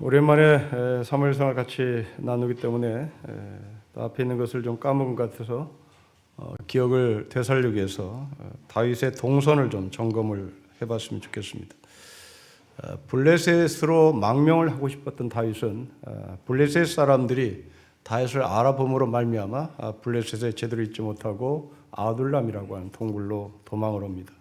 오랜만에 사무엘상을 같이 나누기 때문에 앞에 있는 것을 좀 까먹은 것 같아서 기억을 되살리기 위해서 다윗의 동선을 좀 점검을 해봤으면 좋겠습니다. 블레셋으로 망명을 하고 싶었던 다윗은 블레셋 사람들이 다윗을 알아봄으로 말미암아 블레셋에 제대로 있지 못하고 아둘람이라고 하는 동굴로 도망을 옵니다.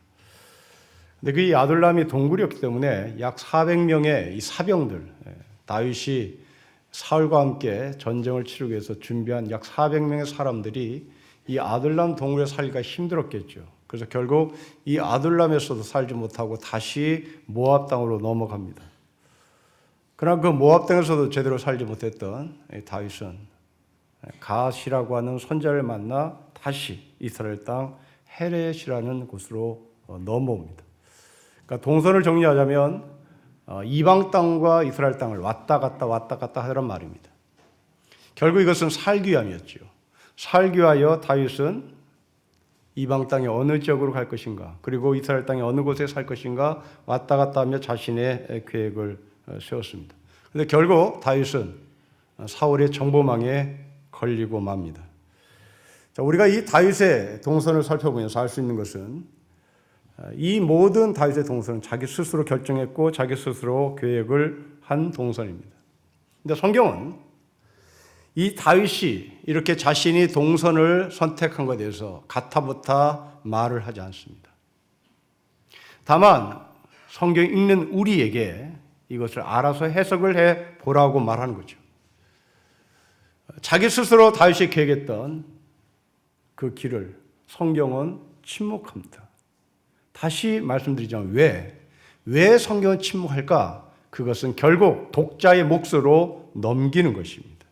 근데 그 아둘람이 동굴이었기 때문에 약 400명의 이 사병들, 다윗이 사울과 함께 전쟁을 치르기 위해서 준비한 약 400명의 사람들이 이 아둘람 동굴에 살기가 힘들었겠죠. 그래서 결국 이 아둘람에서도 살지 못하고 다시 모압 땅으로 넘어갑니다. 그러나 그 모압 땅에서도 제대로 살지 못했던 다윗은 갓이라고 하는 손자를 만나 다시 이스라엘 땅 헤렛이라는 곳으로 넘어옵니다. 그러니까 동선을 정리하자면 이방 땅과 이스라엘 땅을 왔다 갔다 하더란 말입니다. 결국 이것은 살기 위함이었죠. 살기 위하여 다윗은 이방 땅의 어느 지역으로 갈 것인가, 그리고 이스라엘 땅의 어느 곳에 살 것인가 왔다 갔다 하며 자신의 계획을 세웠습니다. 그런데 결국 다윗은 사울의 정보망에 걸리고 맙니다. 자, 우리가 이 다윗의 동선을 살펴보면서 알 수 있는 것은 이 모든 다윗의 동선은 자기 스스로 결정했고 자기 스스로 계획을 한 동선입니다. 그런데 성경은 이 다윗이 이렇게 자신이 동선을 선택한 것에 대해서 가타부타 말을 하지 않습니다. 다만 성경 읽는 우리에게 이것을 알아서 해석을 해보라고 말하는 거죠. 자기 스스로 다윗이 계획했던 그 길을 성경은 침묵합니다. 다시 말씀드리자면 왜 성경은 침묵할까? 그것은 결국 독자의 몫으로 넘기는 것입니다.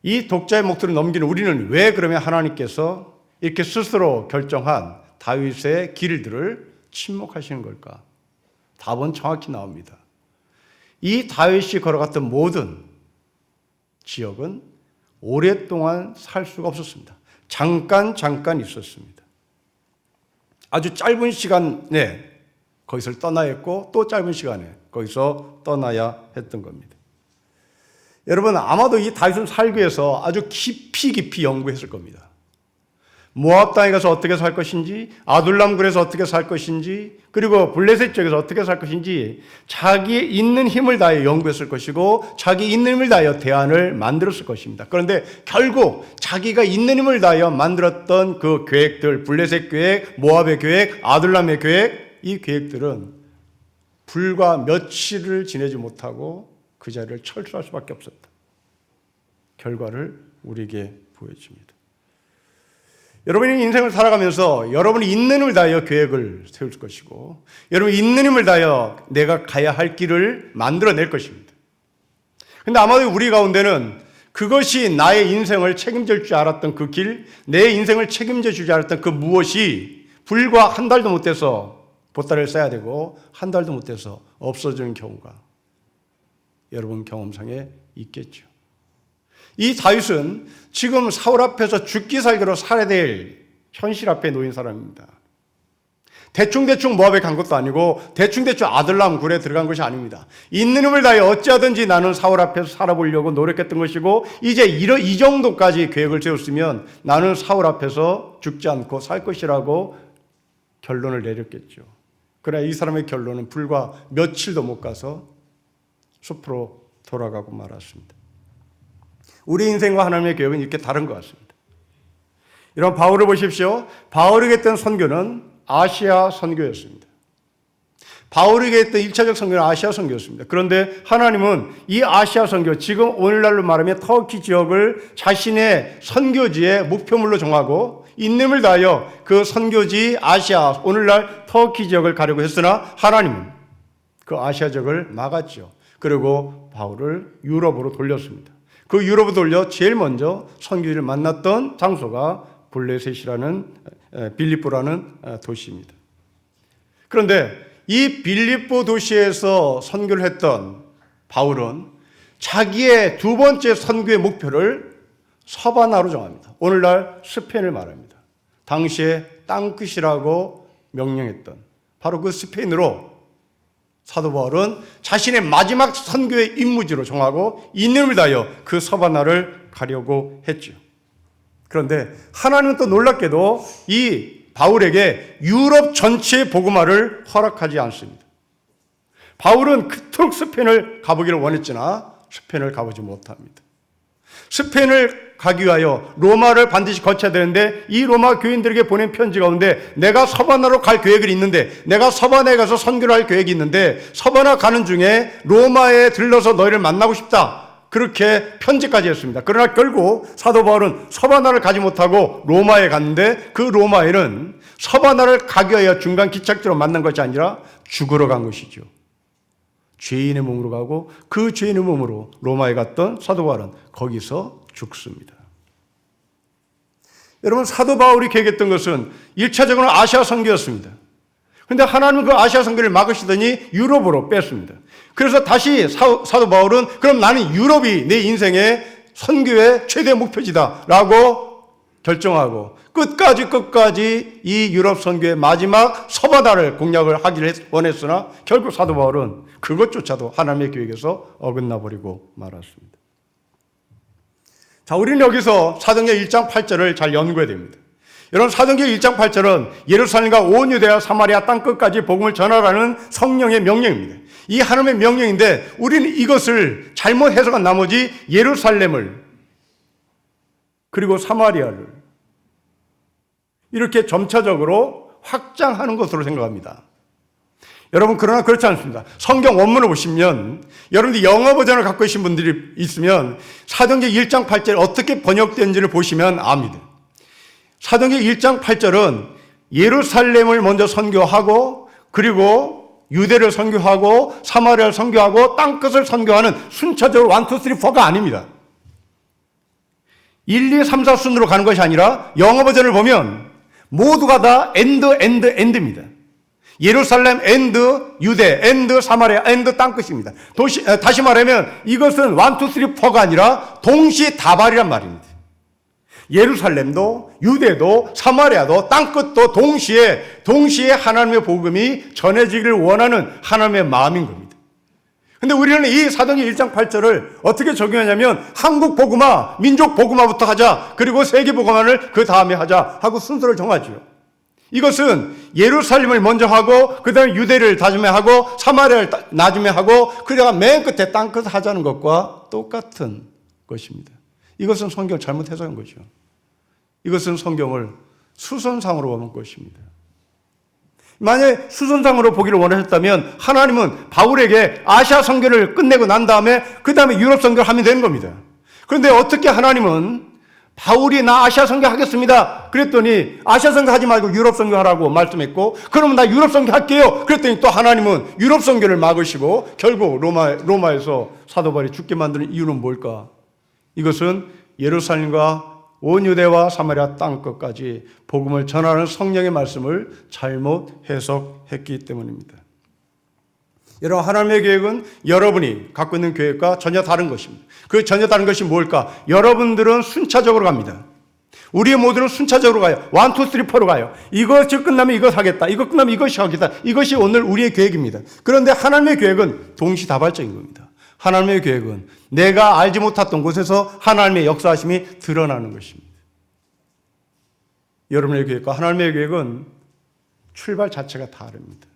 이 독자의 몫으로 넘기는 우리는 왜 그러면 하나님께서 이렇게 스스로 결정한 다윗의 길들을 침묵하시는 걸까? 답은 정확히 나옵니다. 이 다윗이 걸어갔던 모든 지역은 오랫동안 살 수가 없었습니다. 잠깐 있었습니다. 아주 짧은 시간에 거기서 떠나야 했고 또 짧은 시간에 거기서 떠나야 했던 겁니다. 여러분, 아마도 이 다윗은 살기 위해서 아주 깊이 연구했을 겁니다. 모압 땅에 가서 어떻게 살 것인지, 아둘람 굴에서 어떻게 살 것인지, 그리고 블레셋 지역에서 어떻게 살 것인지 자기의 있는 힘을 다해 연구했을 것이고 자기 있는 힘을 다하여 대안을 만들었을 것입니다. 그런데 결국 자기가 있는 힘을 다하여 만들었던 그 계획들, 블레셋 계획, 모압의 계획, 아둘람의 계획, 이 계획들은 불과 며칠을 지내지 못하고 그 자리를 철수할 수밖에 없었다. 결과를 우리에게 보여줍니다. 여러분이 인생을 살아가면서 여러분이 있는 힘을 다하여 계획을 세울 것이고 여러분이 있는 힘을 다하여 내가 가야 할 길을 만들어낼 것입니다. 그런데 아마도 우리 가운데는 그것이 나의 인생을 책임질 줄 알았던 그 길, 내 인생을 책임져 주지 않았던 그 무엇이 불과 한 달도 못 돼서 보따리를 싸야 되고 한 달도 못 돼서 없어지는 경우가 여러분 경험상에 있겠죠. 이 다윗은 지금 사울 앞에서 죽기 살기로 살아야 될 현실 앞에 놓인 사람입니다. 대충 모압에 간 것도 아니고 대충 아둘람 굴에 들어간 것이 아닙니다. 있는 힘을 다해 어찌하든지 나는 사울 앞에서 살아보려고 노력했던 것이고 이제 이 정도까지 계획을 세웠으면 나는 사울 앞에서 죽지 않고 살 것이라고 결론을 내렸겠죠. 그러나 이 사람의 결론은 불과 며칠도 못 가서 숲으로 돌아가고 말았습니다. 우리 인생과 하나님의 계획은 이렇게 다른 것 같습니다. 이런 바울을 보십시오. 바울에게 했던 선교는 아시아 선교였습니다. 바울에게 했던 1차적 선교는 아시아 선교였습니다. 그런데 하나님은 이 아시아 선교, 지금 오늘날로 말하면 터키 지역을 자신의 선교지의 목표물로 정하고 인내를 다하여 그 선교지 아시아, 오늘날 터키 지역을 가려고 했으나 하나님은 그 아시아 지역을 막았죠. 그리고 바울을 유럽으로 돌렸습니다. 그 유럽으로 돌려 제일 먼저 선교지를 만났던 장소가 빌립보라는 도시입니다. 그런데 이 빌립보 도시에서 선교를 했던 바울은 자기의 두 번째 선교의 목표를 서바나로 정합니다. 오늘날 스페인을 말합니다. 당시에 땅끝이라고 명령했던 바로 그 스페인으로 사도 바울은 자신의 마지막 선교의 임무지로 정하고 이념을 다하여 그 서바나를 가려고 했죠. 그런데 하나님은 또 놀랍게도 이 바울에게 유럽 전체의 복음화를 허락하지 않습니다. 바울은 그토록 스페인을 가보기를 원했으나 스페인을 가보지 못합니다. 스페인을 가기 위하여 로마를 반드시 거쳐야 되는데 이 로마 교인들에게 보낸 편지 가운데 내가 서바나로 갈 계획이 있는데 내가 서바나에 가서 선교를 할 계획이 있는데 서바나 가는 중에 로마에 들러서 너희를 만나고 싶다. 그렇게 편지까지 했습니다. 그러나 결국 사도 바울은 서바나를 가지 못하고 로마에 갔는데 그 로마에는 서바나를 가기 위하여 중간 기착지로 만난 것이 아니라 죽으러 간 것이죠. 죄인의 몸으로 가고 그 죄인의 몸으로 로마에 갔던 사도 바울은 거기서 죽습니다. 여러분, 사도 바울이 계획했던 것은 1차적으로 아시아 선교였습니다. 그런데 하나님은 그 아시아 선교를 막으시더니 유럽으로 뺐습니다. 그래서 다시 사도 바울은 그럼 나는 유럽이 내 인생의 선교의 최대 목표지다라고 결정하고 끝까지 이 유럽 선교의 마지막 서바나를 공략을 하기를 원했으나 결국 사도 바울은 그것조차도 하나님의 계획에서 어긋나 버리고 말았습니다. 자, 우리는 여기서 사도행전 1장 8절을 잘 연구해야 됩니다. 여러분, 사도행전 1장 8절은 예루살렘과 온 유대와 사마리아 땅끝까지 복음을 전하라는 성령의 명령입니다. 이 하나님의 명령인데 우리는 이것을 잘못 해석한 나머지 예루살렘을 그리고 사마리아를 이렇게 점차적으로 확장하는 것으로 생각합니다. 여러분, 그러나 그렇지 않습니다. 성경 원문을 보시면 여러분들이 영어 버전을 갖고 계신 분들이 있으면 사도행전 1장 8절 어떻게 번역된지를 보시면 압니다. 사도행전 1장 8절은 예루살렘을 먼저 선교하고 그리고 유대를 선교하고 사마리아를 선교하고 땅끝을 선교하는 순차적으로 1, 2, 3, 4가 아닙니다. 1, 2, 3, 4 순으로 가는 것이 아니라 영어 버전을 보면 모두가 다 엔드입니다. 예루살렘 엔드 유대 엔드 사마리아 엔드 땅끝입니다. 다시 말하면 이것은 1, 2, 3, 4가 아니라 동시다발이란 말입니다. 예루살렘도 유대도 사마리아도 땅끝도 동시에 하나님의 복음이 전해지기를 원하는 하나님의 마음인 겁니다. 근데 우리는 이 사도행전 1장 8절을 어떻게 적용하냐면 한국 복음화, 민족 복음화부터 하자. 그리고 세계 복음화를 그 다음에 하자 하고 순서를 정하죠. 이것은 예루살렘을 먼저 하고 그 다음에 유대를 다음에 하고 사마리아를 나중에 하고 그다가 맨 끝에 땅끝을 하자는 것과 똑같은 것입니다. 이것은 성경을 잘못 해석한 거죠. 이것은 성경을 수선상으로 보는 것입니다. 만약에 수선상으로 보기를 원하셨다면 하나님은 바울에게 아시아 선교를 끝내고 난 다음에 그 다음에 유럽 선교를 하면 되는 겁니다. 그런데 어떻게 하나님은 바울이 나 아시아 선교 하겠습니다. 그랬더니 아시아 선교 하지 말고 유럽 선교 하라고 말씀했고 그러면 나 유럽 선교 할게요. 그랬더니 또 하나님은 유럽 선교를 막으시고 결국 로마에서 사도 바울이 죽게 만드는 이유는 뭘까? 이것은 예루살렘과 온 유대와 사마리아 땅끝까지 복음을 전하는 성령의 말씀을 잘못 해석했기 때문입니다. 여러분, 하나님의 계획은 여러분이 갖고 있는 계획과 전혀 다른 것입니다. 그 전혀 다른 것이 뭘까? 여러분들은 순차적으로 갑니다. 우리의 모두는 순차적으로 가요. 1, 2, 3, 4로 가요. 이것이 끝나면 이것 하겠다. 이것 끝나면 이것이 하겠다. 이것이 오늘 우리의 계획입니다. 그런데 하나님의 계획은 동시다발적인 겁니다. 하나님의 계획은 내가 알지 못했던 곳에서 하나님의 역사하심이 드러나는 것입니다. 여러분의 계획과 하나님의 계획은 출발 자체가 다릅니다.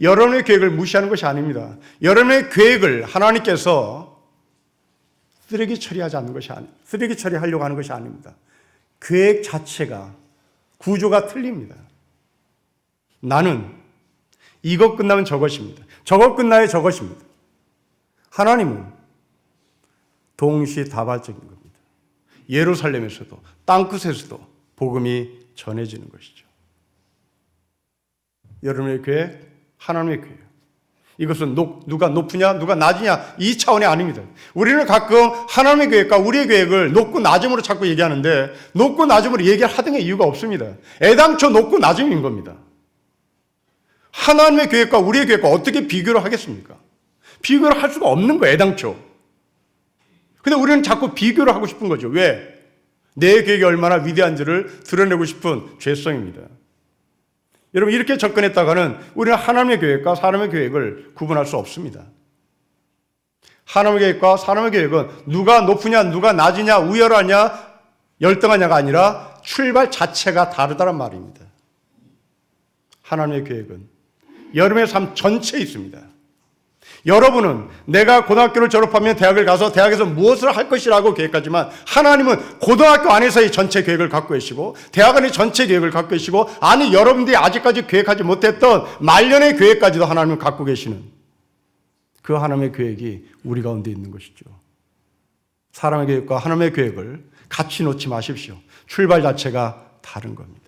여러분의 계획을 무시하는 것이 아닙니다. 여러분의 계획을 하나님께서 쓰레기 처리하지 않는 것이 아닙니다. 쓰레기 처리하려고 하는 것이 아닙니다. 계획 자체가 구조가 틀립니다. 나는 이것 끝나면 저것입니다. 저것 끝나야 저것입니다. 하나님은 동시다발적인 겁니다. 예루살렘에서도 땅끝에서도 복음이 전해지는 것이죠. 여러분의 계획, 하나님의 계획. 이것은 누가 높으냐, 누가 낮으냐 이 차원이 아닙니다. 우리는 가끔 하나님의 계획과 우리의 계획을 높고 낮음으로 자꾸 얘기하는데 높고 낮음으로 얘기하던 게 이유가 없습니다. 애당초 높고 낮음인 겁니다. 하나님의 계획과 우리의 계획과 어떻게 비교를 하겠습니까? 비교를 할 수가 없는 거예요, 애당초. 근데 우리는 자꾸 비교를 하고 싶은 거죠. 왜? 내 계획이 얼마나 위대한지를 드러내고 싶은 죄성입니다. 여러분 이렇게 접근했다가는 우리는 하나님의 계획과 사람의 계획을 구분할 수 없습니다. 하나님의 계획과 사람의 계획은 누가 높으냐 누가 낮으냐 우열하냐 열등하냐가 아니라 출발 자체가 다르다는 말입니다. 하나님의 계획은 여러분의 삶 전체에 있습니다. 여러분은 내가 고등학교를 졸업하면 대학을 가서 대학에서 무엇을 할 것이라고 계획하지만 하나님은 고등학교 안에서의 전체 계획을 갖고 계시고 대학 안의 전체 계획을 갖고 계시고 아니 여러분들이 아직까지 계획하지 못했던 말년의 계획까지도 하나님은 갖고 계시는 그 하나님의 계획이 우리 가운데 있는 것이죠. 사람의 계획과 하나님의 계획을 같이 놓지 마십시오. 출발 자체가 다른 겁니다.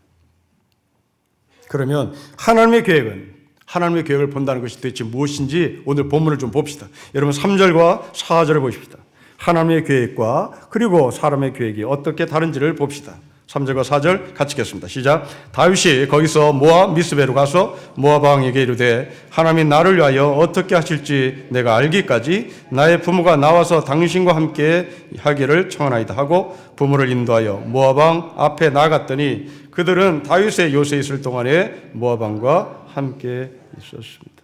그러면 하나님의 계획을 본다는 것이 도대체 무엇인지 오늘 본문을 좀 봅시다. 여러분 3절과 4절을 보십시다. 하나님의 계획과 그리고 사람의 계획이 어떻게 다른지를 봅시다. 3절과 4절 같이 읽겠습니다. 시작. 다윗이 거기서 모압 미스베로 가서 모압 왕에게 이르되 하나님이 나를 위하여 어떻게 하실지 내가 알기까지 나의 부모가 나와서 당신과 함께 하기를 청하나이다 하고 부모를 인도하여 모압 왕 앞에 나갔더니 그들은 다윗의 요새에 있을 동안에 모압 왕과 함께 있었습니다.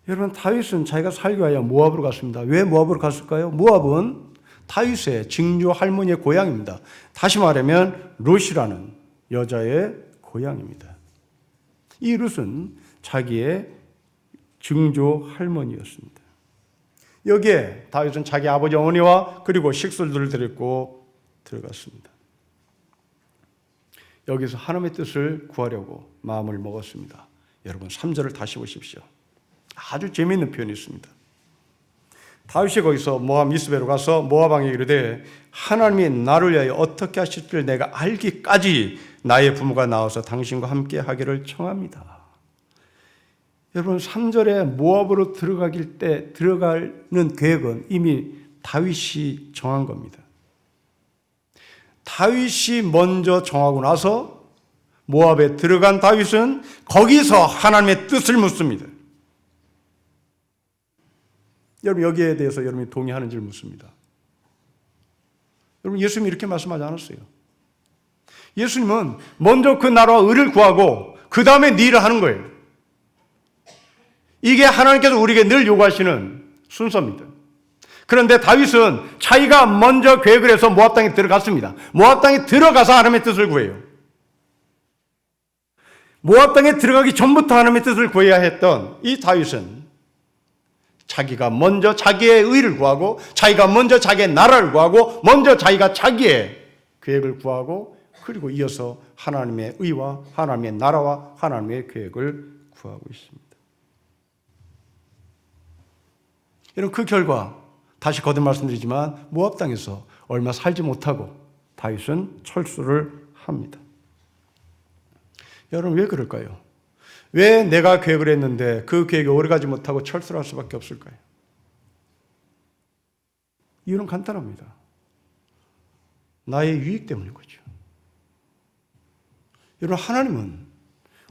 여러분 다윗은 자기가 살기 위하여 모압으로 갔습니다. 왜 모압으로 갔을까요? 모압은 다윗의 증조 할머니의 고향입니다. 다시 말하면 룻이라는 여자의 고향입니다. 이 룻은 자기의 증조 할머니였습니다. 여기에 다윗은 자기 아버지 어머니와 그리고 식솔들을 데리고 들어갔습니다. 여기서 하나님의 뜻을 구하려고 마음을 먹었습니다. 여러분 3절을 다시 보십시오. 아주 재미있는 표현이 있습니다. 다윗이 거기서 모압 미스베로 가서 모압 왕에게 이르되 하나님이 나를 위하여 어떻게 하실지를 내가 알기까지 나의 부모가 나와서 당신과 함께 하기를 청합니다. 여러분 3절에 모압으로 들어가는 계획은 이미 다윗이 정한 겁니다. 다윗이 먼저 정하고 나서 모압에 들어간 다윗은 거기서 하나님의 뜻을 묻습니다. 여러분 여기에 대해서 여러분이 동의하는지를 묻습니다. 여러분 예수님이 이렇게 말씀하지 않았어요. 예수님은 먼저 그 나라와 의를 구하고 그 다음에 네 일을 하는 거예요. 이게 하나님께서 우리에게 늘 요구하시는 순서입니다. 그런데 다윗은 자기가 먼저 계획을 해서 모압 땅에 들어갔습니다. 모압 땅에 들어가서 하나님의 뜻을 구해요. 모압 땅에 들어가기 전부터 하나님의 뜻을 구해야 했던 이 다윗은 자기가 먼저 자기의 의를 구하고 자기가 먼저 자기의 나라를 구하고 먼저 자기가 자기의 계획을 구하고 그리고 이어서 하나님의 의와 하나님의 나라와 하나님의 계획을 구하고 있습니다. 여러분 그 결과 다시 거듭 말씀드리지만 모압 땅에서 얼마 살지 못하고 다윗은 철수를 합니다. 여러분 왜 그럴까요? 왜 내가 계획을 했는데 그 계획이 오래가지 못하고 철수를 할 수밖에 없을까요? 이유는 간단합니다. 나의 유익 때문인 거죠. 여러분 하나님은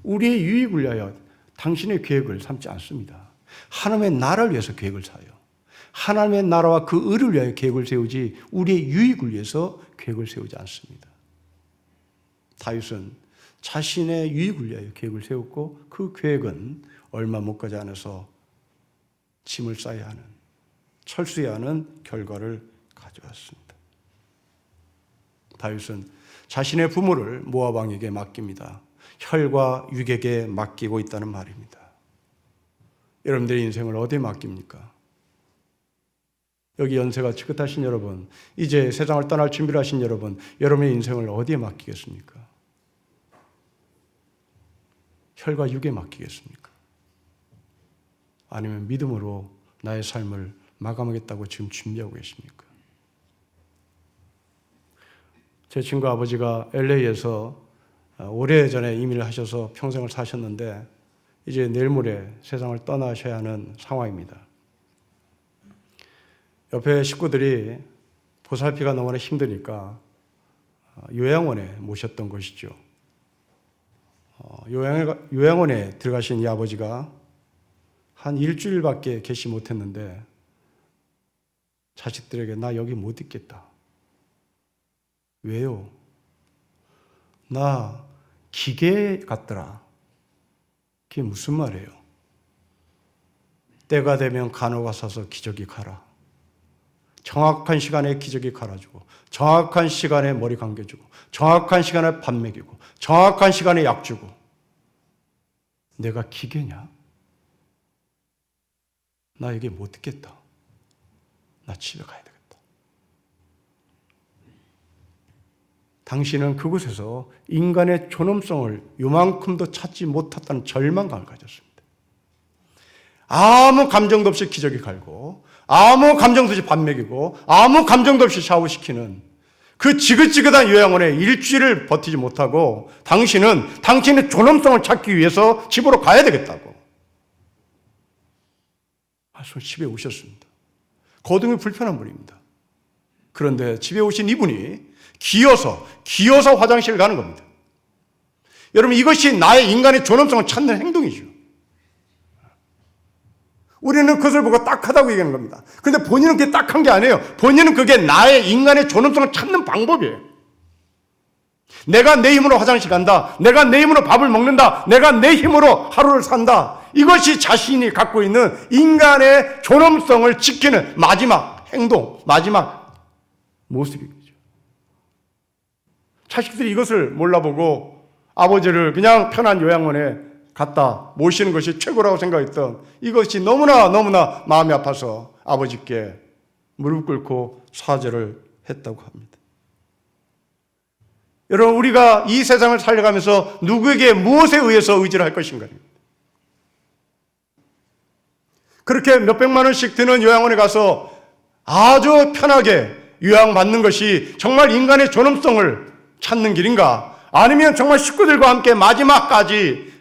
우리의 유익을 위하여 당신의 계획을 삼지 않습니다. 하나님의 나라를 위해서 계획을 세워요. 하나님의 나라와 그 의를 위하여 계획을 세우지 우리의 유익을 위해서 계획을 세우지 않습니다. 다윗은 자신의 유익을 위하여 계획을 세웠고 그 계획은 얼마 못 가지 않아서 짐을 싸야 하는, 철수해야 하는 결과를 가져왔습니다. 다윗은 자신의 부모를 모압 왕에게 맡깁니다. 혈과 육에게 맡기고 있다는 말입니다. 여러분들의 인생을 어디에 맡깁니까? 여기 연세가 지긋하신 여러분, 이제 세상을 떠날 준비를 하신 여러분, 여러분의 인생을 어디에 맡기겠습니까? 혈과 육에 맡기겠습니까? 아니면 믿음으로 나의 삶을 마감하겠다고 지금 준비하고 계십니까? 제 친구 아버지가 LA에서 오래전에 이민을 하셔서 평생을 사셨는데 이제 내일 모레 세상을 떠나셔야 하는 상황입니다. 옆에 식구들이 보살피가 너무나 힘드니까 요양원에 모셨던 것이죠. 요양원에 들어가신 이 아버지가 한 일주일밖에 계시 못했는데 자식들에게 나 여기 못 있겠다. 왜요? 나 기계 같더라. 그게 무슨 말이에요? 때가 되면 간호가 사서 기저귀 갈아. 정확한 시간에 기저귀 갈아주고, 정확한 시간에 머리 감겨주고, 정확한 시간에 밥 먹이고, 정확한 시간에 약 주고. 내가 기계냐? 나 이게 못 듣겠다. 나 집에 가야 되겠다. 당신은 그곳에서 인간의 존엄성을 요만큼도 찾지 못했다는 절망감을 가졌습니다. 아무 감정도 없이 기저귀 갈고, 아무 감정도 없이 밥 먹이고, 아무 감정도 없이 샤워시키는 그 지긋지긋한 요양원에 일주일을 버티지 못하고 당신은 당신의 존엄성을 찾기 위해서 집으로 가야 되겠다고. 집에 오셨습니다. 거동이 불편한 분입니다. 그런데 집에 오신 이분이 기어서 화장실 가는 겁니다. 여러분, 이것이 나의 인간의 존엄성을 찾는 행동이죠. 우리는 그것을 보고 딱하다고 얘기하는 겁니다. 그런데 본인은 그게 딱한 게 아니에요. 본인은 그게 나의 인간의 존엄성을 찾는 방법이에요. 내가 내 힘으로 화장실 간다. 내가 내 힘으로 밥을 먹는다. 내가 내 힘으로 하루를 산다. 이것이 자신이 갖고 있는 인간의 존엄성을 지키는 마지막 행동, 마지막 모습이죠. 자식들이 이것을 몰라보고 아버지를 그냥 편한 요양원에 갖다 모시는 것이 최고라고 생각했던 이것이 너무나 마음이 아파서 아버지께 무릎 꿇고 사죄를 했다고 합니다. 여러분, 우리가 이 세상을 살려가면서 누구에게 무엇에 의해서 의지를 할 것인가요? 그렇게 몇백만 원씩 드는 요양원에 가서 아주 편하게 요양받는 것이 정말 인간의 존엄성을 찾는 길인가? 아니면 정말 식구들과 함께 마지막까지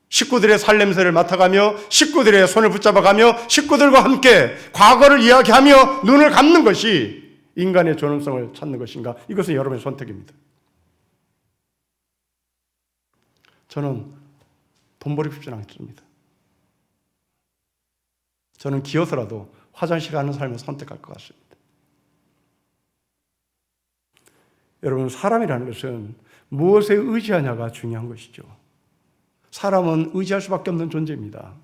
식구들의 살냄새를 맡아가며 식구들의 손을 붙잡아가며 식구들과 함께 과거를 이야기하며 눈을 감는 것이 인간의 존엄성을 찾는 것인가? 이것은 여러분의 선택입니다. 저는 돈 버리고 싶지 않습니다. 저는 기어서라도 화장실 가는 삶을 선택할 것 같습니다. 여러분, 사람이라는 것은 무엇에 의지하냐가 중요한 것이죠. 사람은 의지할 수밖에 없는 존재입니다.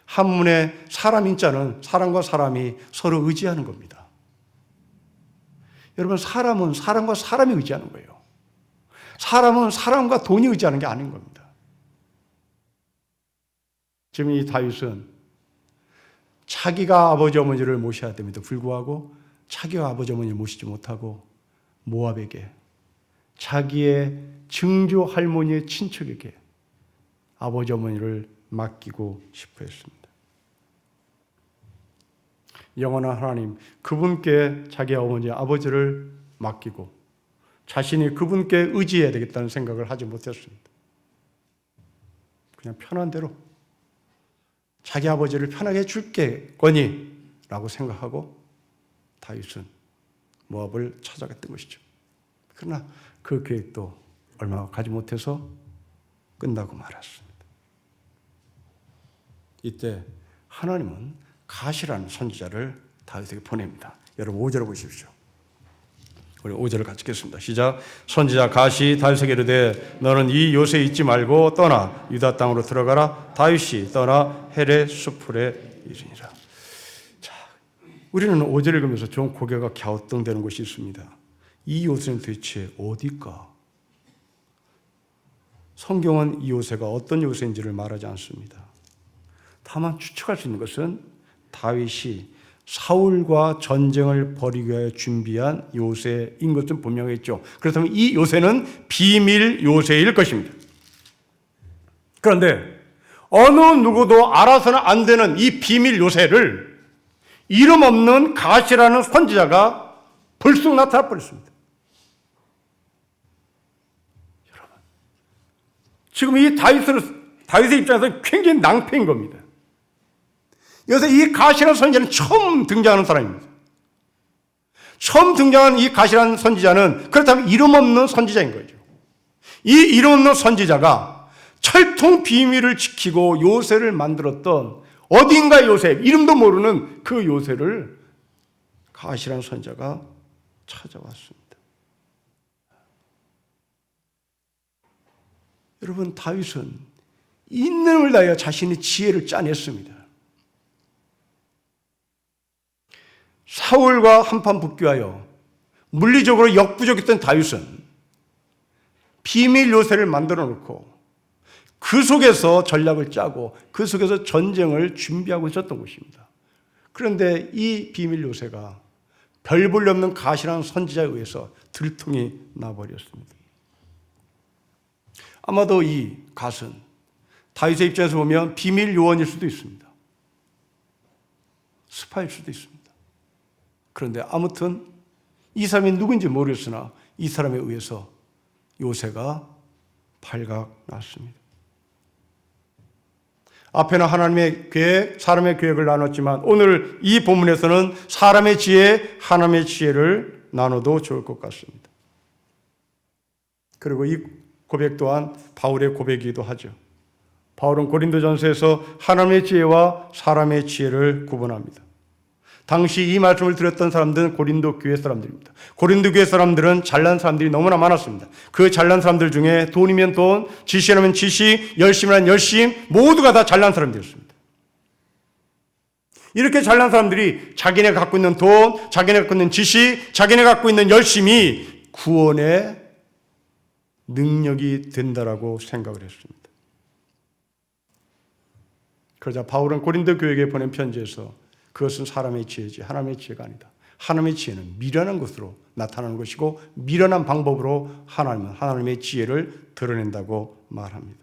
한문의 사람 인자는 사람과 사람이 서로 의지하는 겁니다. 여러분, 사람은 사람과 사람이 의지하는 거예요. 사람은 사람과 돈이 의지하는 게 아닌 겁니다. 지금 이 다윗은 자기가 아버지 어머니를 모셔야 됩니다. 불구하고 자기가 아버지 어머니를 모시지 못하고 모압에게, 자기의 증조 할머니의 친척에게 아버지 어머니를 맡기고 싶어 했습니다. 영원한 하나님, 그분께 자기 어머니, 아버지를 맡기고 자신이 그분께 의지해야 되겠다는 생각을 하지 못했습니다. 그냥 편한 대로 자기 아버지를 편하게 해줄겠거니 라고 생각하고 다윗은 모압을 찾아갔던 것이죠. 그러나 그 계획도 얼마 가지 못해서 끝나고 말았습니다. 이때 하나님은 가시라는 선지자를 다윗에게 보냅니다. 여러분 5절을 보십시오. 우리 5절을 같이 읽겠습니다. 시작. 선지자 가시 다윗에게 이르되 너는 이 요새에 있지 말고 떠나 유다 땅으로 들어가라. 다윗이 떠나 헤레 수풀에 이르니라. 자, 우리는 5절을 읽으면서 좀 고개가 갸우뚱대는 것이 있습니다. 이 요새는 도대체 어디일까? 성경은 이 요새가 어떤 요새인지를 말하지 않습니다. 다만 추측할 수 있는 것은 다윗이 사울과 전쟁을 벌이기 위하여 준비한 요새인 것은 분명했죠. 그렇다면 이 요새는 비밀 요새일 것입니다. 그런데 어느 누구도 알아서는 안 되는 이 비밀 요새를 이름 없는 가시라는 선지자가 불쑥 나타나 버렸습니다. 여러분, 지금 이 다윗의 입장에서 굉장히 낭패인 겁니다. 여기서 이 가시라는 선지자는 처음 등장하는 사람입니다. 처음 등장한 이 가시라는 선지자는 그렇다면 이름 없는 선지자인 거죠. 이 이름 없는 선지자가 철통 비밀을 지키고 요새를 만들었던 어딘가 요새, 이름도 모르는 그 요새를 가시라는 선지자가 찾아왔습니다. 여러분, 다윗은 있는 힘을 다하여 자신의 지혜를 짜냈습니다. 사울과 한판 붙기하여 물리적으로 역부족했던 다윗은 비밀 요새를 만들어 놓고 그 속에서 전략을 짜고 그 속에서 전쟁을 준비하고 있었던 것입니다. 그런데 이 비밀 요새가 별 볼 일 없는 갓이라는 선지자에 의해서 들통이 나버렸습니다. 아마도 이 갓은 다윗의 입장에서 보면 비밀 요원일 수도 있습니다. 스파일 수도 있습니다. 그런데 아무튼 이 사람이 누구인지 모르겠으나 이 사람에 의해서 요새가 발각났습니다. 앞에는 하나님의 계획, 사람의 계획을 나눴지만 오늘 이 본문에서는 사람의 지혜, 하나님의 지혜를 나눠도 좋을 것 같습니다. 그리고 이 고백 또한 바울의 고백이기도 하죠. 바울은 고린도전서에서 하나님의 지혜와 사람의 지혜를 구분합니다. 당시 이 말씀을 들었던 사람들은 고린도 교회 사람들입니다. 고린도 교회 사람들은 잘난 사람들이 너무나 많았습니다. 그 잘난 사람들 중에 돈이면 돈, 지식이라면 지식, 열심이라면 열심, 모두가 다 잘난 사람들이었습니다. 이렇게 잘난 사람들이 자기네가 갖고 있는 돈, 자기네가 갖고 있는 지식, 자기네가 갖고 있는 열심이 구원의 능력이 된다라고 생각을 했습니다. 그러자 바울은 고린도 교회에 보낸 편지에서 그것은 사람의 지혜지 하나님의 지혜가 아니다. 하나님의 지혜는 미련한 것으로 나타나는 것이고 미련한 방법으로 하나님은 하나님의 지혜를 드러낸다고 말합니다.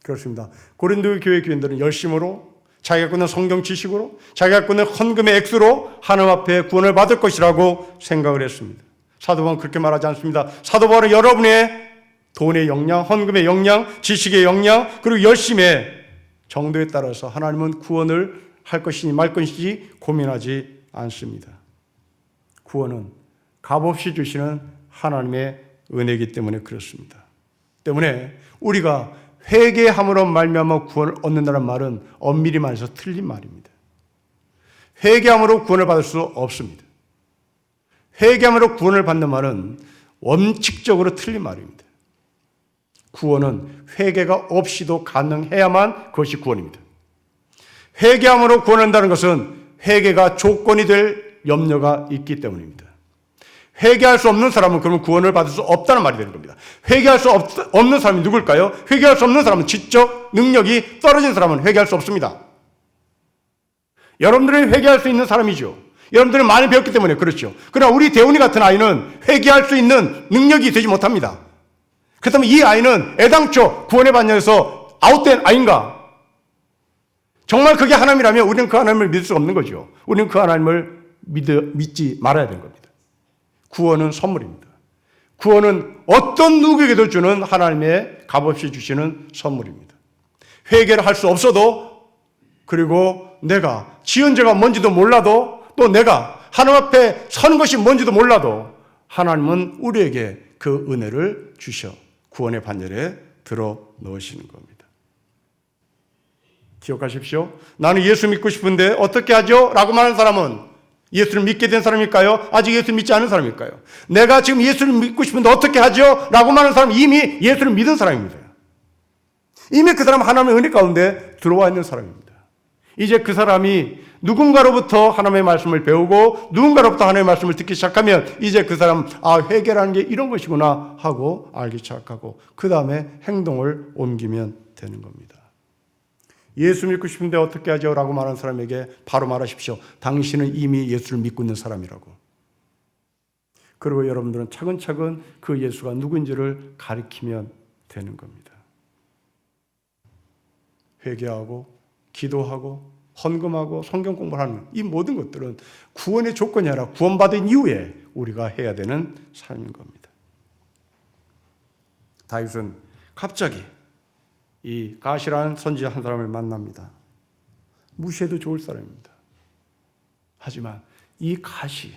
그렇습니다. 고린도 교회 교인들은 열심으로 자기가 갖고 있는 성경 지식으로 자기가 갖고 있는 헌금의 액수로 하나님 앞에 구원을 받을 것이라고 생각을 했습니다. 사도 바울은 그렇게 말하지 않습니다. 사도 바울은 여러분의 돈의 역량, 헌금의 역량, 지식의 역량, 그리고 열심의 정도에 따라서 하나님은 구원을 할 것이니 말 것인지 고민하지 않습니다. 구원은 값없이 주시는 하나님의 은혜이기 때문에 그렇습니다. 때문에 우리가 회개함으로 말미암아 구원을 얻는다는 말은 엄밀히 말해서 틀린 말입니다. 회개함으로 구원을 받을 수 없습니다. 회개함으로 구원을 받는 말은 원칙적으로 틀린 말입니다. 구원은 회개가 없이도 가능해야만 그것이 구원입니다. 회개함으로 구원한다는 것은 회개가 조건이 될 염려가 있기 때문입니다. 회개할 수 없는 사람은 그러면 구원을 받을 수 없다는 말이 되는 겁니다. 회개할 수 없는 사람이 누굴까요? 회개할 수 없는 사람은 지적 능력이 떨어진 사람은 회개할 수 없습니다. 여러분들은 회개할 수 있는 사람이죠. 여러분들은 많이 배웠기 때문에 그렇죠. 그러나 우리 대훈이 같은 아이는 회개할 수 있는 능력이 되지 못합니다. 그렇다면 이 아이는 애당초 구원의 반열에서 아웃된 아이인가? 정말 그게 하나님이라면 우리는 그 하나님을 믿을 수가 없는 거죠. 우리는 그 하나님을 믿지 말아야 되는 겁니다. 구원은 선물입니다. 구원은 어떤 누구에게도 주는 하나님의 값없이 주시는 선물입니다. 회개를 할 수 없어도 그리고 내가 지은 죄가 뭔지도 몰라도 또 내가 하나님 앞에 서는 것이 뭔지도 몰라도 하나님은 우리에게 그 은혜를 주셔 구원의 반열에 들어 넣으시는 겁니다. 기억하십시오. 나는 예수 믿고 싶은데 어떻게 하죠? 라고 말하는 사람은 예수를 믿게 된 사람일까요? 아직 예수를 믿지 않은 사람일까요? 내가 지금 예수를 믿고 싶은데 어떻게 하죠? 라고 말하는 사람은 이미 예수를 믿은 사람입니다. 이미 그 사람은 하나님의 은혜 가운데 들어와 있는 사람입니다. 이제 그 사람이 누군가로부터 하나님의 말씀을 배우고 누군가로부터 하나님의 말씀을 듣기 시작하면 이제 그 사람 회개라는 게 이런 것이구나 하고 알기 시작하고 그 다음에 행동을 옮기면 되는 겁니다. 예수 믿고 싶은데 어떻게 하죠? 라고 말하는 사람에게 바로 말하십시오. 당신은 이미 예수를 믿고 있는 사람이라고. 그리고 여러분들은 차근차근 그 예수가 누구인지를 가리키면 되는 겁니다. 회개하고 기도하고 헌금하고 성경 공부를 하는 이 모든 것들은 구원의 조건이 아니라 구원받은 이후에 우리가 해야 되는 삶인 겁니다. 다윗은 갑자기 이 갓이라는 선지자 한 사람을 만납니다. 무시해도 좋을 사람입니다. 하지만 이 갓이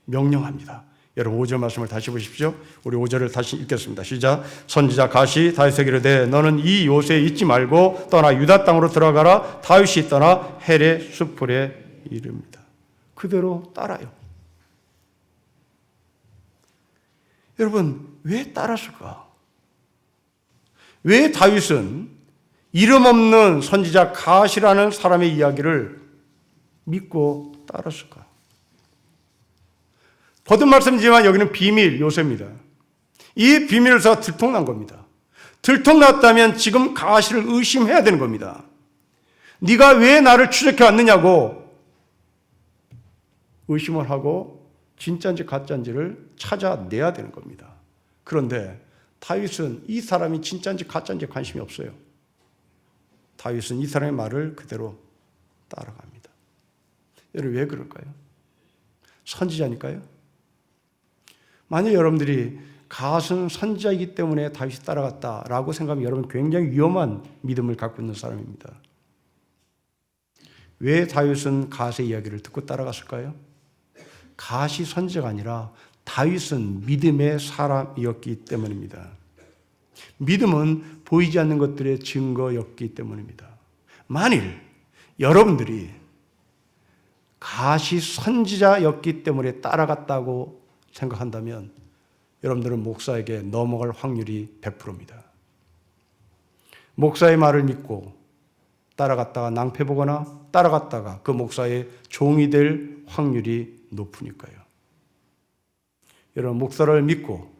명령합니다. 여러분 5절 말씀을 다시 보십시오. 우리 5절을 다시 읽겠습니다. 시작. 선지자 갓이 다윗에게 이르되 너는 이 요새에 있지 말고 떠나 유다 땅으로 들어가라. 다윗이 떠나 헬의 수풀에 이릅니다. 그대로 따라요. 여러분 왜 따랐을까? 왜 다윗은 이름 없는 선지자 갓이라는 사람의 이야기를 믿고 따랐을까? 거듭 말씀드리지만 여기는 비밀 요소입니다. 이 비밀에서 들통난 겁니다. 들통났다면 지금 갓을 의심해야 되는 겁니다. 네가 왜 나를 추적해 왔느냐고 의심을 하고 진짜인지 가짜인지를 찾아내야 되는 겁니다. 그런데 다윗은 이 사람이 진짜인지 가짜인지 관심이 없어요. 다윗은 이 사람의 말을 그대로 따라갑니다. 여러분 왜 그럴까요? 선지자니까요. 만약 여러분들이 갓은 선지자이기 때문에 다윗이 따라갔다라고 생각하면 여러분 굉장히 위험한 믿음을 갖고 있는 사람입니다. 왜 다윗은 갓의 이야기를 듣고 따라갔을까요? 갓이 선지자가 아니라 다윗은 믿음의 사람이었기 때문입니다. 믿음은 보이지 않는 것들의 증거였기 때문입니다. 만일 여러분들이 갓이 선지자였기 때문에 따라갔다고 생각한다면 여러분들은 목사에게 넘어갈 확률이 100%입니다. 목사의 말을 믿고 따라갔다가 낭패보거나 따라갔다가 그 목사의 종이 될 확률이 높으니까요. 여러분 목사를 믿고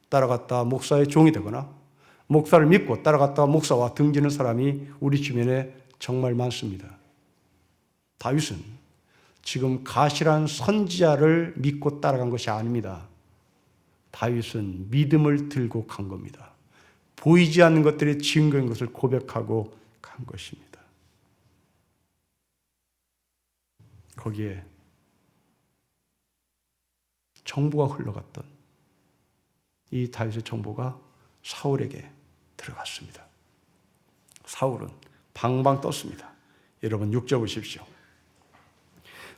따라갔다 목사의 종이 되거나 목사를 믿고 따라갔다가 목사와 등지는 사람이 우리 주변에 정말 많습니다. 다윗은 지금 갓이란 선지자를 믿고 따라간 것이 아닙니다. 다윗은 믿음을 들고 간 겁니다. 보이지 않는 것들의 증거인 것을 고백하고 간 것입니다. 거기에 정보가 흘러갔던 이 다윗의 정보가 사울에게 들어갔습니다. 사울은 방방 떴습니다. 여러분 6절 보십시오.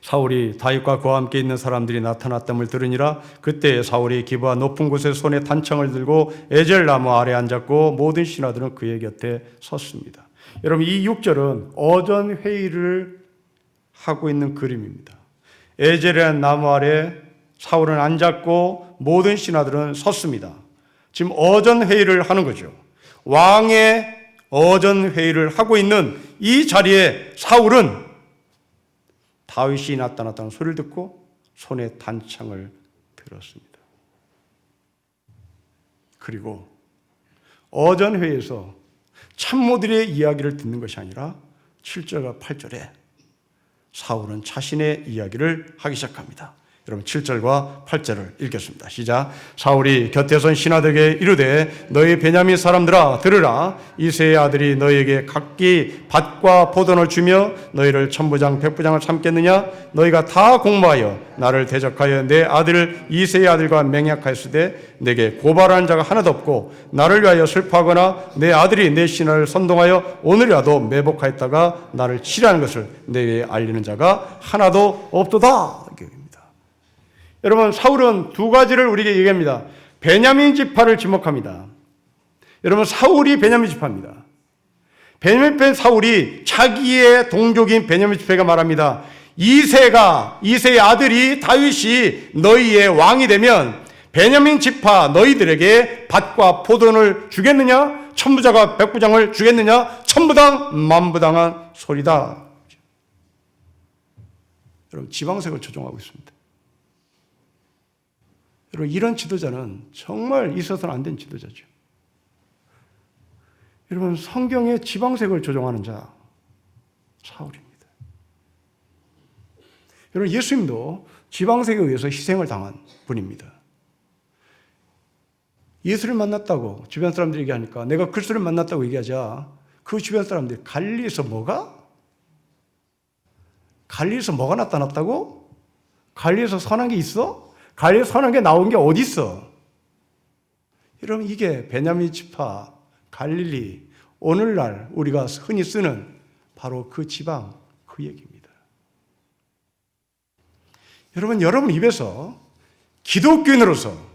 사울이 다윗과 그와 함께 있는 사람들이 나타났음을 들으니라. 그때 사울이 기브아 높은 곳에 손에 단창을 들고 에젤 나무 아래 앉았고 모든 신하들은 그의 곁에 섰습니다. 여러분 이 6절은 어전 회의를 하고 있는 그림입니다. 에젤이라는 나무 아래 사울은 앉았고 모든 신하들은 섰습니다. 지금 어전 회의를 하는 거죠. 왕의 어전 회의를 하고 있는 이 자리에 사울은 다윗이 나타났다는 소리를 듣고 손에 단창을 들었습니다. 그리고 어전 회의에서 참모들의 이야기를 듣는 것이 아니라 7절과 8절에 사울은 자신의 이야기를 하기 시작합니다. 여러분 7절과 8절을 읽겠습니다. 시작. 사울이 곁에 선 신하들에게 이르되 너희 베냐민 사람들아 들으라. 이새의 아들이 너희에게 각기 밭과 포도를 주며 너희를 천부장 백부장을 삼겠느냐. 너희가 다 공모하여 나를 대적하여 내 아들 이새의 아들과 맹약하였으되 내게 고발하는 자가 하나도 없고 나를 위하여 슬퍼하거나 내 아들이 내 신하를 선동하여 오늘이라도 매복하였다가 나를 치려는 것을 내게 알리는 자가 하나도 없도다. 여러분 사울은 두 가지를 우리에게 얘기합니다. 베냐민 지파를 지목합니다. 여러분 사울이 베냐민 지파입니다. 베냐민 사울이 자기의 동족인 베냐민 지파가 말합니다. 이새의 아들이 다윗이 너희의 왕이 되면 베냐민 지파 너희들에게 밭과 포도를 주겠느냐? 천부장과 백부장을 주겠느냐? 천부당 만부당한 소리다. 여러분 지방색을 조종하고 있습니다. 여러분 이런 지도자는 정말 있어서는 안 된 지도자죠. 여러분 성경의 지방색을 조종하는 자 사울입니다. 여러분 예수님도 지방색에 의해서 희생을 당한 분입니다. 예수를 만났다고 주변 사람들이 얘기하니까 내가 그리스도를 만났다고 얘기하자 그 주변 사람들이 갈릴리에서 뭐가? 갈릴리에서 뭐가 나타났다고? 갈릴리에서 선한 게 있어? 갈릴리에서 선한 게 나온 게 어디 있어? 여러분 이게 베냐민 지파 갈릴리 오늘날 우리가 흔히 쓰는 바로 그 지방 그 얘기입니다. 여러분 입에서 기독교인으로서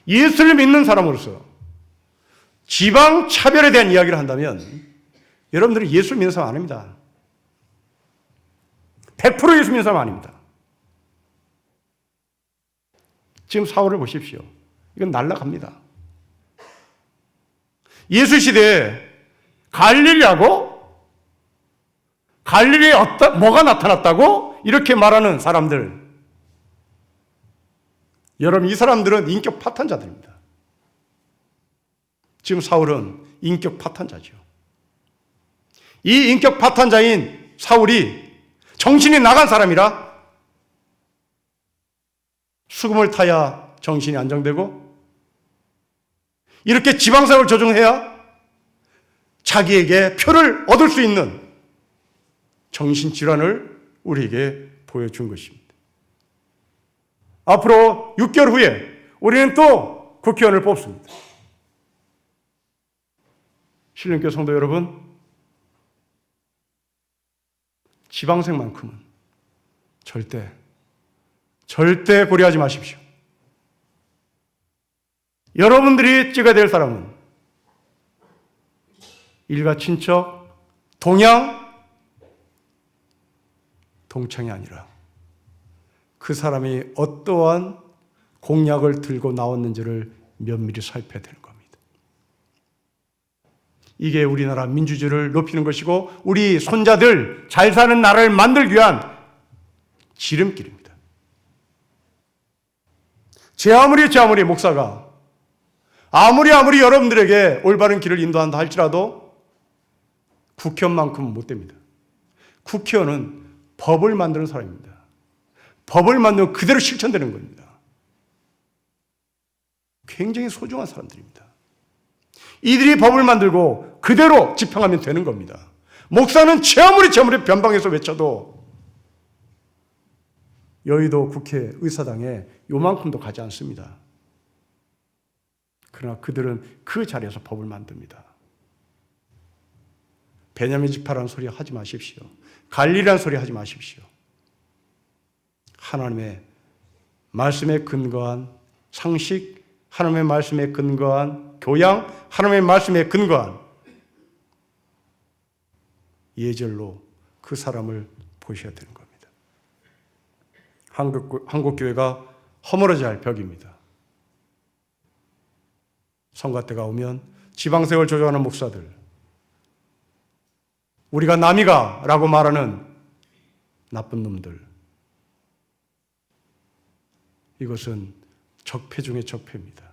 예수를 믿는 사람으로서 지방 차별에 대한 이야기를 한다면 여러분들이 예수를 믿는 사람 아닙니다. 100% 예수 믿는 사람 아닙니다. 지금 사울을 보십시오. 이건 날아갑니다. 예수 시대에 갈릴리라고? 갈릴리에 뭐가 나타났다고? 이렇게 말하는 사람들. 여러분, 이 사람들은 인격 파탄자들입니다. 지금 사울은 인격 파탄자죠. 이 인격 파탄자인 사울이 정신이 나간 사람이라 수금을 타야 정신이 안정되고 이렇게 지방사역을 조종해야 자기에게 표를 얻을 수 있는 정신질환을 우리에게 보여준 것입니다. 앞으로 6개월 후에 우리는 또 국회의원을 뽑습니다. 신령교 성도 여러분, 지방생만큼은 절대 고려하지 마십시오. 여러분들이 찍어야 될 사람은 일가 친척, 동양, 동창이 아니라 그 사람이 어떠한 공약을 들고 나왔는지를 면밀히 살펴야 되는 겁니다. 이게 우리나라 민주주의를 높이는 것이고 우리 손자들 잘 사는 나라를 만들기 위한 지름길입니다. 제 아무리 목사가 아무리 여러분들에게 올바른 길을 인도한다 할지라도 국회의원만큼은 못 됩니다. 국회의원은 법을 만드는 사람입니다. 법을 만들면 그대로 실천되는 겁니다. 굉장히 소중한 사람들입니다. 이들이 법을 만들고 그대로 집행하면 되는 겁니다. 목사는 제 아무리 변방에서 외쳐도 여의도 국회 의사당에 요만큼도 가지 않습니다. 그러나 그들은 그 자리에서 법을 만듭니다. 베냐민 지파라는 소리 하지 마십시오. 갈릴리라는 소리 하지 마십시오. 하나님의 말씀에 근거한 상식, 하나님의 말씀에 근거한 교양, 하나님의 말씀에 근거한 예절로 그 사람을 보셔야 되는 겁니다. 한국 교회가 허물어져야 할 벽입니다. 성가 때가 오면 지방세월 조정하는 목사들, 우리가 남이가라고 말하는 나쁜 놈들, 이것은 적폐 중의 적폐입니다.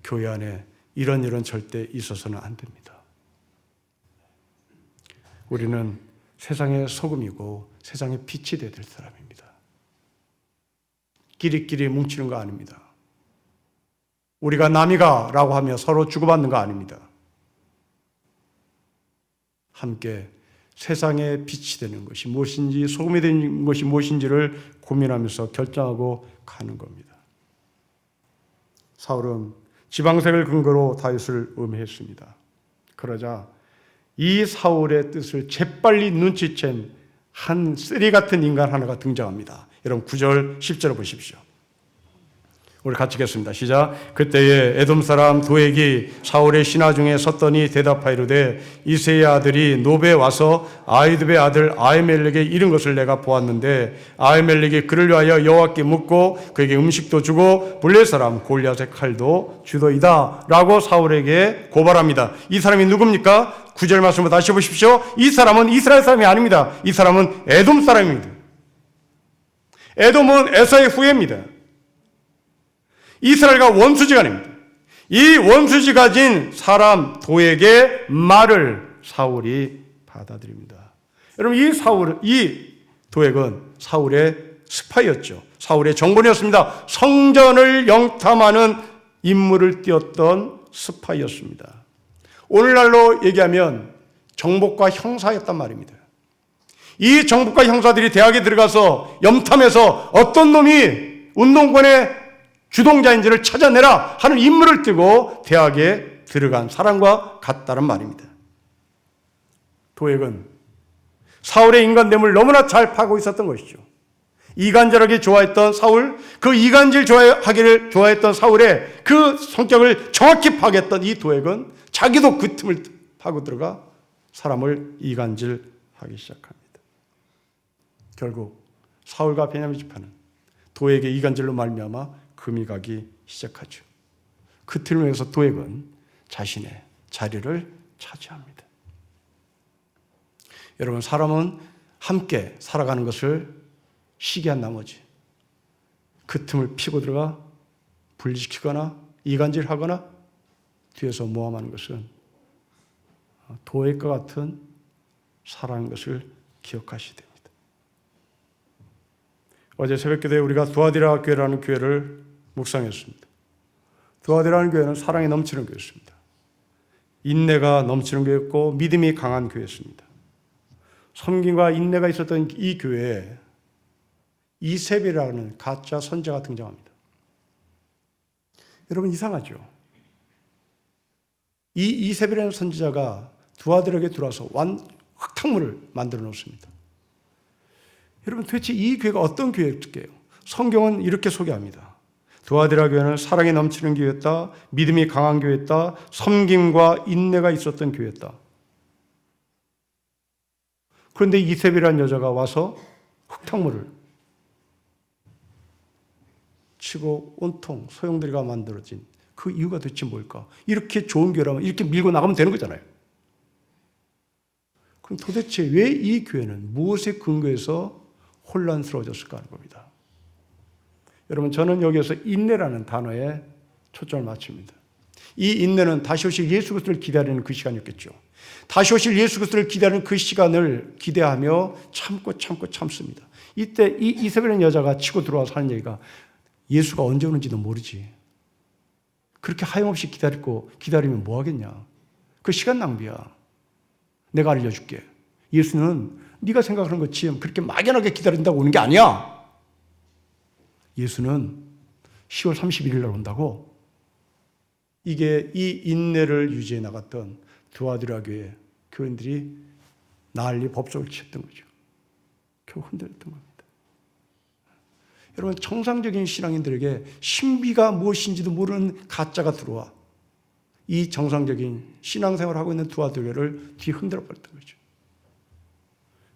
교회 안에 이런 절대 있어서는 안 됩니다. 우리는 세상의 소금이고 세상의 빛이 되어야 될 사람입니다. 끼리끼리 뭉치는 거 아닙니다. 우리가 남이가라고 하며 서로 주고받는 거 아닙니다. 함께 세상의 빛이 되는 것이 무엇인지, 소금이 되는 것이 무엇인지를 고민하면서 결정하고 가는 겁니다. 사울은 지방색을 근거로 다윗을 음해했습니다. 그러자 이 사울의 뜻을 재빨리 눈치챈 한 쓰리 같은 인간 하나가 등장합니다. 여러분 9절 10절을 보십시오. 우리 같이 읽겠습니다. 시작. 그때에 에돔 사람 도액이 사울의 신하 중에 섰더니 대답하이르되 이새의 아들이 노베에 와서 아히두베의 아들 아히멜렉에 이른 것을 내가 보았는데 아히멜렉이 그를 위하여 여호와께 묻고 그에게 음식도 주고 블레 사람 골리앗의 칼도 주더이다 라고 사울에게 고발합니다. 이 사람이 누굽니까? 9절 말씀을 다시 보십시오. 이 사람은 이스라엘 사람이 아닙니다. 이 사람은 에돔 사람입니다. 에돔은 에사의 후예입니다. 이스라엘과 원수지간입니다. 이 원수지간인 사람 도에게 말을 사울이 받아들입니다. 여러분 이 도액은 사울의 스파이였죠. 사울의 정본이었습니다. 성전을 영탐하는 임무를 띄었던 스파이였습니다. 오늘날로 얘기하면 정복과 형사였단 말입니다. 이 정복과 형사들이 대학에 들어가서 염탐해서 어떤 놈이 운동권의 주동자인지를 찾아내라 하는 임무를 띠고 대학에 들어간 사람과 같다는 말입니다. 도액은 사울의 인간됨을 너무나 잘 파고 있었던 것이죠. 이간질하기 좋아했던 사울, 그 이간질 하기를 좋아했던 사울의 그 성격을 정확히 파악했던 이 도액은 자기도 그 틈을 파고 들어가 사람을 이간질하기 시작합니다. 결국 사울과 베냐민 지파는 도액의 이간질로 말미암아 금이 가기 시작하죠. 그 틀을 위해서 도액은 자신의 자리를 차지합니다. 여러분, 사람은 함께 살아가는 것을 시기한 나머지 그 틈을 피고 들어가 분리시키거나 이간질하거나 뒤에서 모함하는 것은 도액과 같은 사랑인 것을 기억하셔야 됩니다. 어제 새벽기도에 우리가 두아디라 교회라는 교회를 묵상했습니다. 두아디라는 교회는 사랑이 넘치는 교회였습니다. 인내가 넘치는 교회였고 믿음이 강한 교회였습니다. 섬김과 인내가 있었던 이 교회에 이세벨이라는 가짜 선지자가 등장합니다. 여러분, 이상하죠? 이 이세벨이라는 선지자가 두아들에게 들어와서 흙탕물을 만들어 놓습니다. 여러분, 도대체 이 교회가 어떤 교회일까요? 성경은 이렇게 소개합니다. 두아디라 교회는 사랑이 넘치는 교회였다. 믿음이 강한 교회였다. 섬김과 인내가 있었던 교회였다. 그런데 이세벨이라는 여자가 와서 흙탕물을 치고 온통 소용돌이가 만들어진 그 이유가 도대체 뭘까? 이렇게 좋은 교회라면 이렇게 밀고 나가면 되는 거잖아요. 그럼 도대체 왜 이 교회는 무엇에 근거해서 혼란스러워졌을까 하는 겁니다. 여러분, 저는 여기에서 인내라는 단어에 초점을 맞춥니다. 이 인내는 다시 오실 예수 그리스도를 기다리는 그 시간이었겠죠. 다시 오실 예수 그리스도를 기다리는 그 시간을 기대하며 참습니다. 이때 이 이세벨이라는 여자가 치고 들어와서 하는 얘기가 예수가 언제 오는지도 모르지. 그렇게 하염없이 기다리면 뭐 하겠냐. 그 시간 낭비야. 내가 알려줄게. 예수는 네가 생각하는 것처럼 그렇게 막연하게 기다린다고 오는 게 아니야. 예수는 10월 31일 날 온다고. 이게 이 인내를 유지해 나갔던 두아디라 교회 교인들이 난리 법석을 쳤던 거죠. 겨우 흔들렸던 겁니다. 여러분, 정상적인 신앙인들에게 신비가 무엇인지도 모르는 가짜가 들어와 이 정상적인 신앙생활을 하고 있는 두아디라를 뒤흔들어 버렸던 거죠.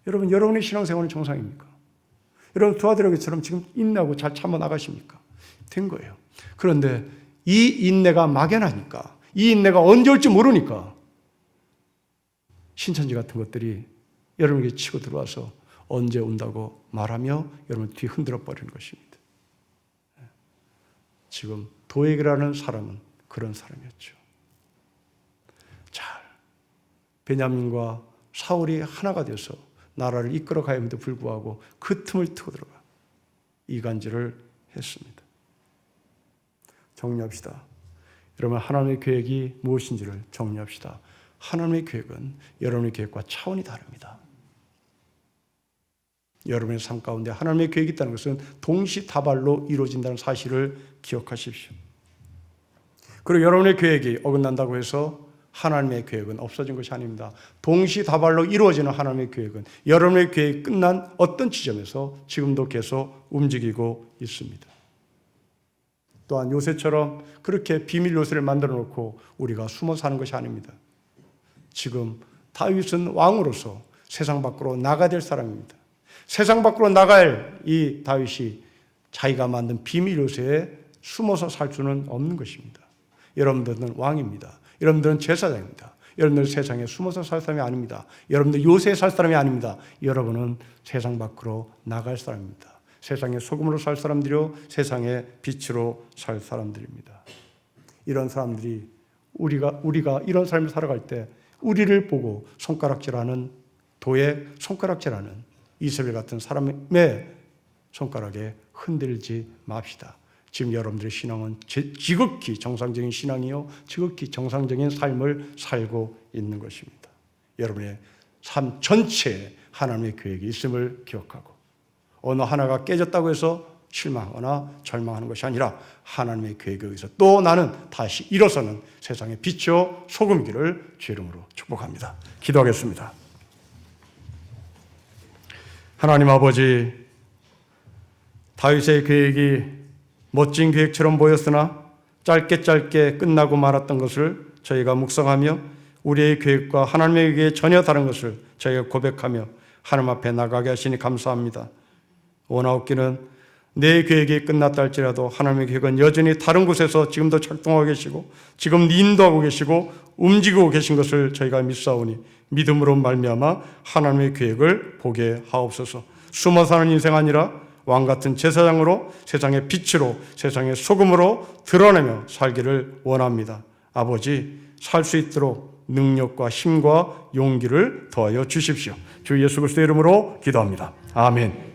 여러분, 여러분의 신앙생활은 정상입니까? 여러분, 두아디라처럼 지금 인내하고 잘 참아 나가십니까? 된 거예요. 그런데 이 인내가 막연하니까, 이 인내가 언제 올지 모르니까 신천지 같은 것들이 여러분에게 치고 들어와서 언제 온다고 말하며 여러분 뒤 흔들어 버리는 것입니다. 지금 도액이라는 사람은 그런 사람이었죠. 베냐민과 사울이 하나가 되어서 나라를 이끌어 가야함에도 불구하고 그 틈을 트고 들어가 이간질을 했습니다. 정리합시다. 여러분, 하나님의 계획이 무엇인지를 정리합시다. 하나님의 계획은 여러분의 계획과 차원이 다릅니다. 여러분의 삶 가운데 하나님의 계획이 있다는 것은 동시다발로 이루어진다는 사실을 기억하십시오. 그리고 여러분의 계획이 어긋난다고 해서 하나님의 계획은 없어진 것이 아닙니다. 동시다발로 이루어지는 하나님의 계획은 여러분의 계획이 끝난 어떤 지점에서 지금도 계속 움직이고 있습니다. 또한 요새처럼 그렇게 비밀 요새를 만들어 놓고 우리가 숨어 사는 것이 아닙니다. 지금 다윗은 왕으로서 세상 밖으로 나가야 될 사람입니다. 세상 밖으로 나갈 이 다윗이 자기가 만든 비밀 요새에 숨어서 살 수는 없는 것입니다. 여러분들은 왕입니다. 여러분들은 제사장입니다. 여러분들은 세상에 숨어서 살 사람이 아닙니다. 여러분들 요새에 살 사람이 아닙니다. 여러분은 세상 밖으로 나갈 사람입니다. 세상의 소금으로 살 사람들이요, 세상의 빛으로 살 사람들입니다. 이런 사람들이 우리가 이런 삶을 살아갈 때 우리를 보고 손가락질하는 도에 손가락질하는 이세벨 같은 사람의 손가락에 흔들지 맙시다. 지금 여러분들의 신앙은 지극히 정상적인 신앙이요, 지극히 정상적인 삶을 살고 있는 것입니다. 여러분의 삶 전체에 하나님의 계획이 있음을 기억하고 어느 하나가 깨졌다고 해서 실망하거나 절망하는 것이 아니라 하나님의 계획에 의해서 또 나는 다시 일어서는 세상의 빛이요 소금이기를 주 이름으로 축복합니다. 기도하겠습니다. 하나님 아버지, 다윗의 계획이 멋진 계획처럼 보였으나 짧게 끝나고 말았던 것을 저희가 묵상하며 우리의 계획과 하나님의 계획이 전혀 다른 것을 저희가 고백하며 하나님 앞에 나가게 하시니 감사합니다. 원하옵기는 내 계획이 끝났다 할지라도 하나님의 계획은 여전히 다른 곳에서 지금도 작동하고 계시고 지금 인도하고 계시고 움직이고 계신 것을 저희가 믿사오니 믿음으로 말미암아 하나님의 계획을 보게 하옵소서. 숨어 사는 인생 아니라 왕같은 제사장으로 세상의 빛으로 세상의 소금으로 드러내며 살기를 원합니다. 아버지, 살 수 있도록 능력과 힘과 용기를 더하여 주십시오. 주 예수 그리스도의 이름으로 기도합니다. 아멘.